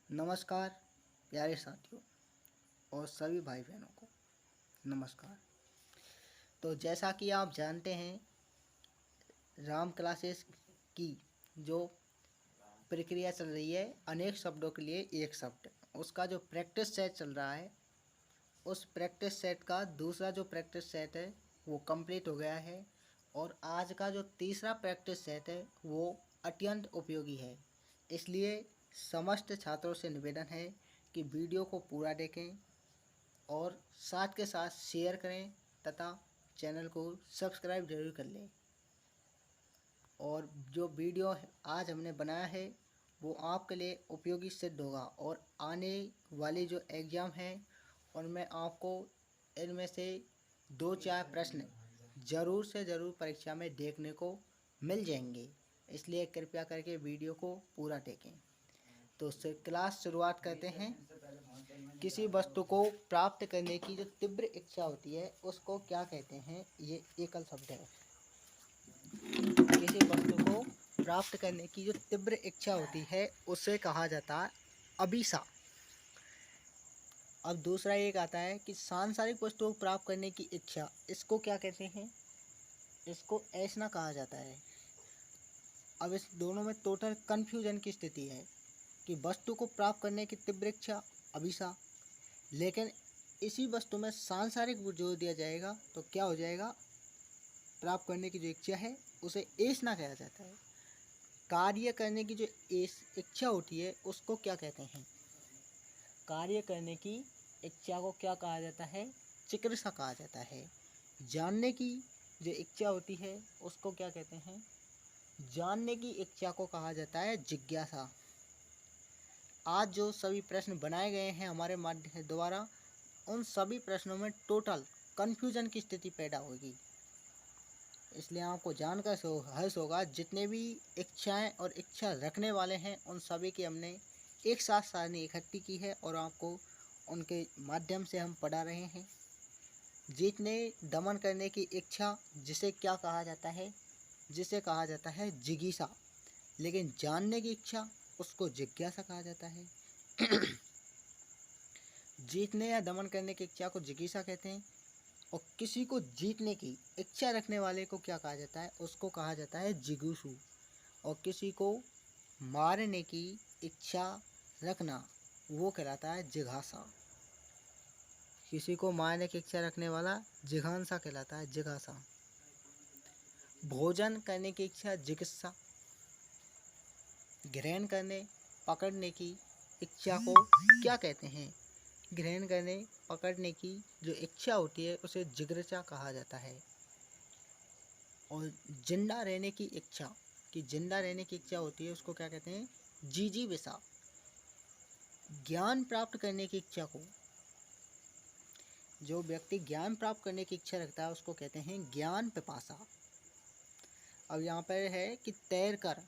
नमस्कार प्यारे साथियों और सभी भाई बहनों को नमस्कार। तो जैसा कि आप जानते हैं, राम क्लासेस की जो प्रक्रिया चल रही है, अनेक शब्दों के लिए एक शब्द, उसका जो प्रैक्टिस सेट चल रहा है, उस प्रैक्टिस सेट का दूसरा जो प्रैक्टिस सेट है वो कंप्लीट हो गया है। और आज का जो तीसरा प्रैक्टिस सेट है वो अत्यंत उपयोगी है। इसलिए समस्त छात्रों से निवेदन है कि वीडियो को पूरा देखें और साथ के साथ शेयर करें तथा चैनल को सब्सक्राइब जरूर कर लें। और जो वीडियो आज हमने बनाया है वो आपके लिए उपयोगी सिद्ध होगा और आने वाली जो एग्ज़ाम है उनमें आपको इनमें से 2-4 प्रश्न ज़रूर से ज़रूर परीक्षा में देखने को मिल जाएंगे। इसलिए कृपया करके वीडियो को पूरा देखें। तो क्लास शुरुआत करते हैं। किसी वस्तु को प्राप्त करने की जो तीव्र इच्छा होती है उसको क्या कहते हैं? ये एकल शब्द है। किसी वस्तु को प्राप्त करने की जो तीव्र इच्छा होती है उसे कहा जाता है अभिसा। अब दूसरा एक आता है कि सांसारिक वस्तु को प्राप्त करने की इच्छा, इसको क्या कहते हैं? इसको ऐसा कहा जाता है। अब इस दोनों में टोटल कन्फ्यूजन की स्थिति है कि वस्तु को प्राप्त करने की तीव्र इच्छा अभिसा, लेकिन इसी वस्तु में सांसारिक जोड़ दिया जाएगा तो क्या हो जाएगा? प्राप्त करने की जो इच्छा है उसे ऐसा कहा जाता है। कार्य करने की जो इच्छा होती है उसको क्या कहते हैं? कार्य करने की इच्छा को क्या कहा जाता है? चिकित्सा कहा जाता है। जानने की जो इच्छा होती है उसको क्या कहते हैं? जानने की इच्छा को कहा जाता है जिज्ञासा। आज जो सभी प्रश्न बनाए गए हैं हमारे माध्यम द्वारा, उन सभी प्रश्नों में टोटल कन्फ्यूजन की स्थिति पैदा होगी। इसलिए आपको जानकर हर्ष होगा, जितने भी इच्छाएं और इच्छा रखने वाले हैं उन सभी की हमने एक साथ सारणी इकट्ठी की है और आपको उनके माध्यम से हम पढ़ा रहे हैं। जीतने दमन करने की इच्छा, जिसे क्या कहा जाता है? जिसे कहा जाता है जिज्ञासा। लेकिन जानने की इच्छा, उसको जिज्ञासा कहा जाता है। जीतने या दमन करने की इच्छा को जिज्ञासा कहते हैं। और किसी को जीतने की इच्छा रखने वाले को क्या कहा जाता है? उसको कहा जाता है जिगुसु। और किसी को मारने की इच्छा रखना वो कहलाता है जिघासा। किसी को मारने की इच्छा रखने वाला जिघांसा कहलाता है, जिघासा। भोजन करने की इच्छा जिगित्सा। ग्रहण करने पकड़ने की इच्छा को क्या कहते हैं? ग्रहण करने पकड़ने की जो इच्छा होती है उसे जिज्ञासा कहा जाता है। और जिंदा रहने की इच्छा, कि जिंदा रहने की इच्छा होती है उसको क्या कहते हैं? जिजीविषा। ज्ञान प्राप्त करने की इच्छा को, जो व्यक्ति ज्ञान प्राप्त करने की इच्छा रखता है उसको कहते हैं ज्ञान पिपासा। अब यहाँ पर है कि तैर कर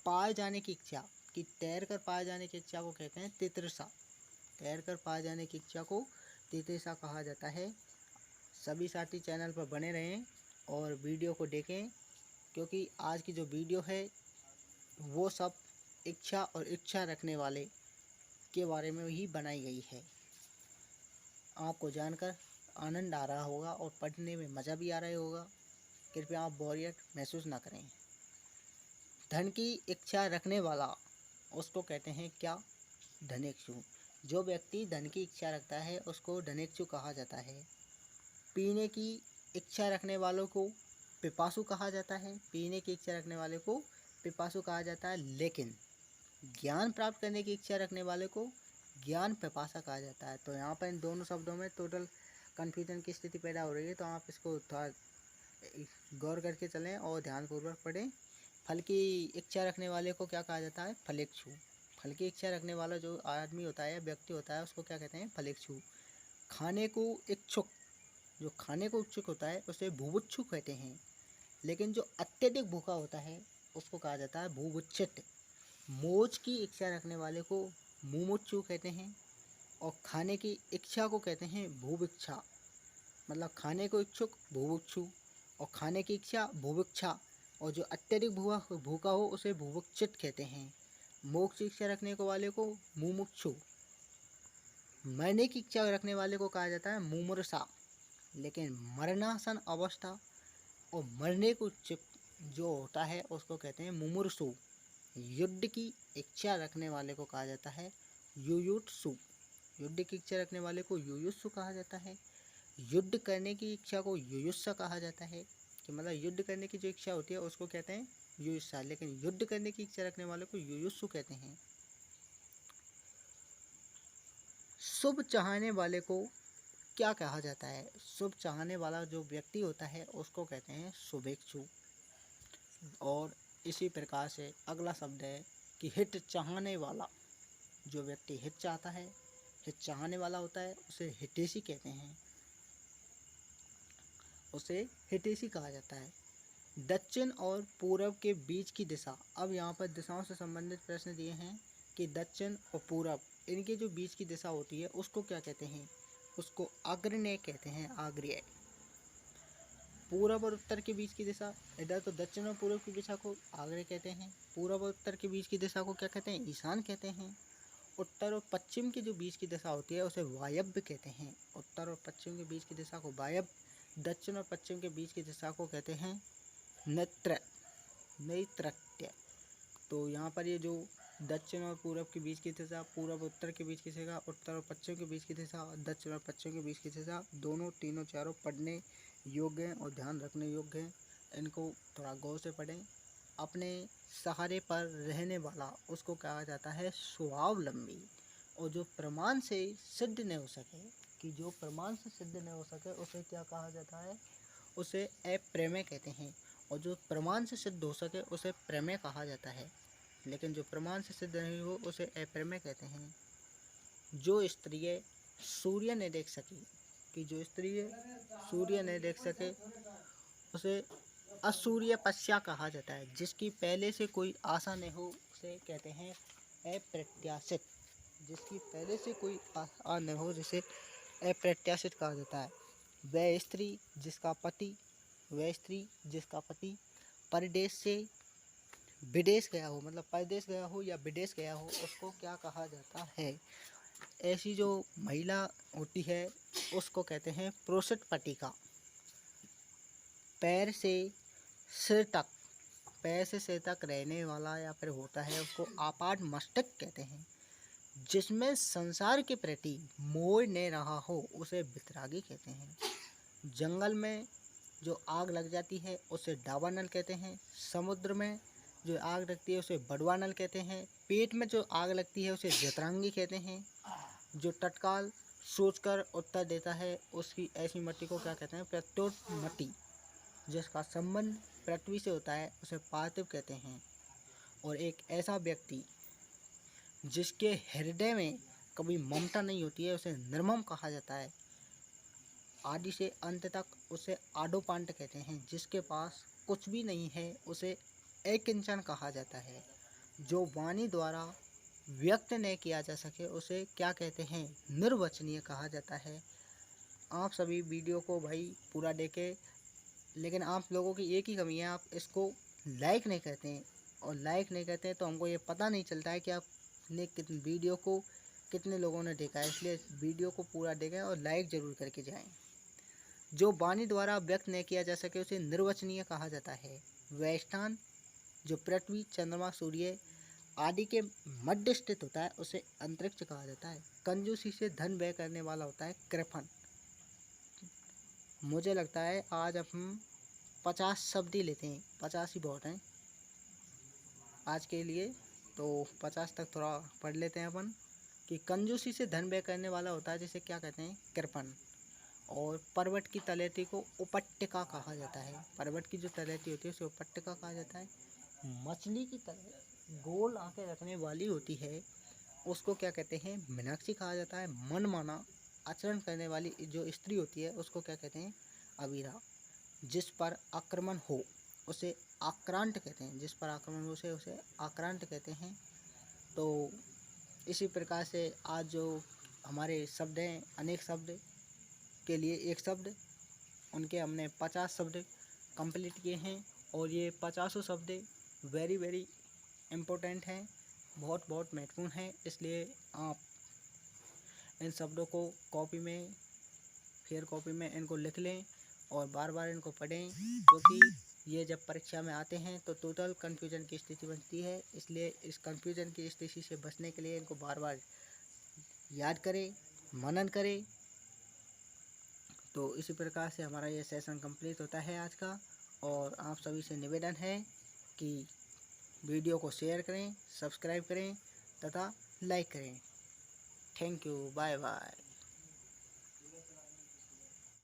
पाए जाने की इच्छा, कि तैर कर पाए जाने की इच्छा को कहते हैं तितृषा। तैर कर पाए जाने की इच्छा को तितृषा कहा जाता है। सभी साथी चैनल पर बने रहें और वीडियो को देखें, क्योंकि आज की जो वीडियो है वो सब इच्छा और इच्छा रखने वाले के बारे में ही बनाई गई है। आपको जानकर आनंद आ रहा होगा और पढ़ने में मज़ा भी आ रहा होगा। कृपया आप बोरियत महसूस ना करें। धन की इच्छा रखने वाला, उसको कहते हैं क्या? धनेक्षु। जो व्यक्ति धन की इच्छा रखता है उसको धनेक्षु कहा जाता है। पीने की इच्छा रखने वालों को पिपासु कहा जाता है। पीने की इच्छा रखने वाले को पिपासु कहा जाता है। लेकिन ज्ञान प्राप्त करने की इच्छा रखने वाले को ज्ञान पिपासा कहा जाता है। तो यहाँ पर इन दोनों शब्दों में टोटल कन्फ्यूजन की स्थिति पैदा हो रही है, तो आप इसको थोड़ा गौर करके चलें और ध्यानपूर्वक पढ़ें। फल की इच्छा रखने वाले को क्या कहा जाता है? फलेक्षु। फल की इच्छा रखने वाला जो आदमी होता है, व्यक्ति होता है, उसको क्या कहते हैं? फलेक्षु। खाने को इच्छुक, जो खाने को इच्छुक होता है उसे भूभुक्षु कहते हैं। लेकिन जो अत्यधिक भूखा होता है उसको कहा जाता है भूभुक्षित। मौज की इच्छा रखने वाले को मुमुक्षु कहते हैं। और खाने की इच्छा को कहते हैं भूभिक्षा। मतलब खाने को इच्छुक भूभुक्षु और खाने की इच्छा भूभिक्षा। और जो अत्यधिक भूखा हो उसे भूभुक्षित कहते हैं। मोक्ष की इच्छा रखने को वाले को मुमुक्षु, मरने की इच्छा रखने वाले को कहा जाता है मुमूर्षा। लेकिन मरणासन अवस्था और मरने को जो होता है उसको कहते हैं मुमूर्षु। युद्ध की इच्छा रखने वाले को कहा जाता है युयुत्सु। युद्ध की इच्छा रखने वाले को युयुत्सु कहा जाता है। युद्ध करने की इच्छा को युयुत्सा कहा जाता है, कि मतलब युद्ध करने की जो इच्छा होती है उसको कहते हैं युयुत्सा, लेकिन युद्ध करने की इच्छा रखने वाले को युयुत्सु कहते हैं। शुभ चाहने वाले को क्या कहा जाता है? शुभ चाहने वाला जो व्यक्ति होता है उसको कहते हैं शुभेच्छु। और इसी प्रकार से अगला शब्द है कि हित चाहने वाला। जो व्यक्ति हित चाहता है, हित चाहने वाला होता है, उसे हितैषी कहते हैं, उसे हितैषी कहा जाता है। दक्षिण और पूर्व के बीच की दिशा। अब यहाँ पर दिशाओं से संबंधित प्रश्न दिए हैं कि दक्षिण और पूर्व, इनके जो बीच की दिशा होती है उसको क्या कहते हैं? उसको अग्रण्य कहते हैं, आग्र्य। पूर्व और उत्तर के बीच की दिशा, इधर तो दक्षिण और पूर्व की दिशा को आग्र्य कहते हैं, पूर्व और उत्तर के बीच की दिशा को क्या कहते हैं? ईशान कहते हैं। उत्तर और पश्चिम के जो बीच की दिशा होती है उसे वायव्य कहते हैं। उत्तर और पश्चिम के बीच की दिशा को वायव्य, दक्षिण और पश्चिम के बीच की दिशा को कहते हैं नैऋत्य। तो यहाँ पर ये जो दक्षिण और पूर्व के बीच की दिशा, पूर्व और उत्तर के बीच की दिशा, उत्तर और पश्चिम के बीच की दिशा, दक्षिण और पश्चिम के बीच की दिशा, दोनों तीनों चारों पढ़ने योग्य हैं और ध्यान रखने योग्य हैं। इनको थोड़ा गौर से पढ़ें। अपने सहारे पर रहने वाला उसको कहा जाता है स्वावलंबी। और जो प्रमाण से सिद्ध नहीं हो सके, कि जो प्रमाण से सिद्ध नहीं हो सके उसे क्या कहा जाता है? उसे अप्रमेय कहते हैं। और जो प्रमाण से सिद्ध हो सके उसे प्रमेय कहा जाता है, लेकिन जो प्रमाण से सिद्ध नहीं हो उसे अप्रमेय कहते हैं। जो स्त्रीय सूर्य ने देख सकी, कि जो स्त्रीय सूर्य ने देख सके उसे असूर्य पश्या कहा जाता है। जिसकी पहले से कोई आशा नहीं हो उसे कहते हैं अप्रत्याशित। जिसकी पहले से कोई आशा नहीं हो जिसे अप्रत्याशित कहा जाता है। वह स्त्री जिसका पति परदेश से विदेश गया हो, मतलब परदेश गया हो या विदेश गया हो, उसको क्या कहा जाता है? ऐसी जो महिला होती है उसको कहते हैं प्रोषित पट्टिका। पैर से सिर तक रहने वाला या फिर होता है उसको आपाद मस्तक कहते हैं। जिसमें संसार के प्रति मोह न रहा हो उसे वितरागी कहते हैं। जंगल में जो आग लग जाती है उसे दावानल कहते हैं। समुद्र में जो आग लगती है उसे बड़वानल कहते हैं। पेट में जो आग लगती है उसे जतरांगी कहते हैं। जो तत्काल सोचकर उत्तर देता है उसकी ऐसी मट्टी को क्या कहते हैं? प्रत्युत मट्टी। जिसका संबंध पृथ्वी से होता है उसे पार्थिव कहते हैं। और एक ऐसा व्यक्ति जिसके हृदय में कभी ममता नहीं होती है उसे निर्मम कहा जाता है। आदि से अंत तक उसे आडोपांत कहते हैं। जिसके पास कुछ भी नहीं है उसे अकिंचन कहा जाता है। जो वाणी द्वारा व्यक्त नहीं किया जा सके उसे क्या कहते हैं? निर्वचनीय कहा जाता है। आप सभी वीडियो को भाई पूरा देखें, लेकिन आप लोगों की एक ही कमी है, आप इसको लाइक नहीं करते हैं। और लाइक नहीं करते हैं तो हमको ये पता नहीं चलता है कि आपने कितने वीडियो को कितने लोगों ने देखा है। इसलिए वीडियो को पूरा देखें और लाइक ज़रूर करके जाएं। जो वाणी द्वारा व्यक्त नहीं किया जा सके उसे निर्वचनीय कहा जाता है। वह स्थान जो पृथ्वी, चंद्रमा, सूर्य आदि के मध्य स्थित होता है उसे अंतरिक्ष कहा जाता है। कंजूसी से धन व्यय करने वाला होता है कृपण। मुझे लगता है आज हम 50 शब्द ही लेते हैं, 50 ही बहुत हैं आज के लिए, तो 50 तक थोड़ा पढ़ लेते हैं अपन। कि कंजूसी से धन व्यय करने वाला होता है जिसे क्या कहते हैं? कृपण। और पर्वत की तलैती को उपट्टिका कहा जाता है। पर्वत की जो तलैती होती है उसे उपट्टिका कहा जाता है। मछली की तरह गोल आंखें रखने वाली होती है उसको क्या कहते हैं? मीनाक्षी कहा जाता है। मनमाना आचरण करने वाली जो स्त्री होती है उसको क्या कहते हैं? अबीरा। जिस पर आक्रमण हो उसे आक्रांत कहते हैं। जिस पर आक्रमण हो उसे आक्रांत कहते हैं। तो इसी प्रकार से आज जो हमारे शब्द हैं, अनेक शब्द के लिए एक शब्द, उनके हमने 50 शब्द कंप्लीट किए हैं। और ये 50 शब्द वेरी वेरी इम्पोर्टेंट हैं बहुत बहुत महत्वपूर्ण है। इसलिए आप इन शब्दों को कॉपी में, फेयर कॉपी में इनको लिख लें और बार बार इनको पढ़ें, क्योंकि ये जब परीक्षा में आते हैं तो टोटल कन्फ्यूजन की स्थिति बनती है। इसलिए इस कन्फ्यूजन की स्थिति से बचने के लिए इनको बार बार याद करें, मनन करें। तो इसी प्रकार से हमारा ये सेशन कंप्लीट होता है आज का। और आप सभी से निवेदन है कि वीडियो को शेयर करें, सब्सक्राइब करें तथा लाइक करें। Thank you, bye bye.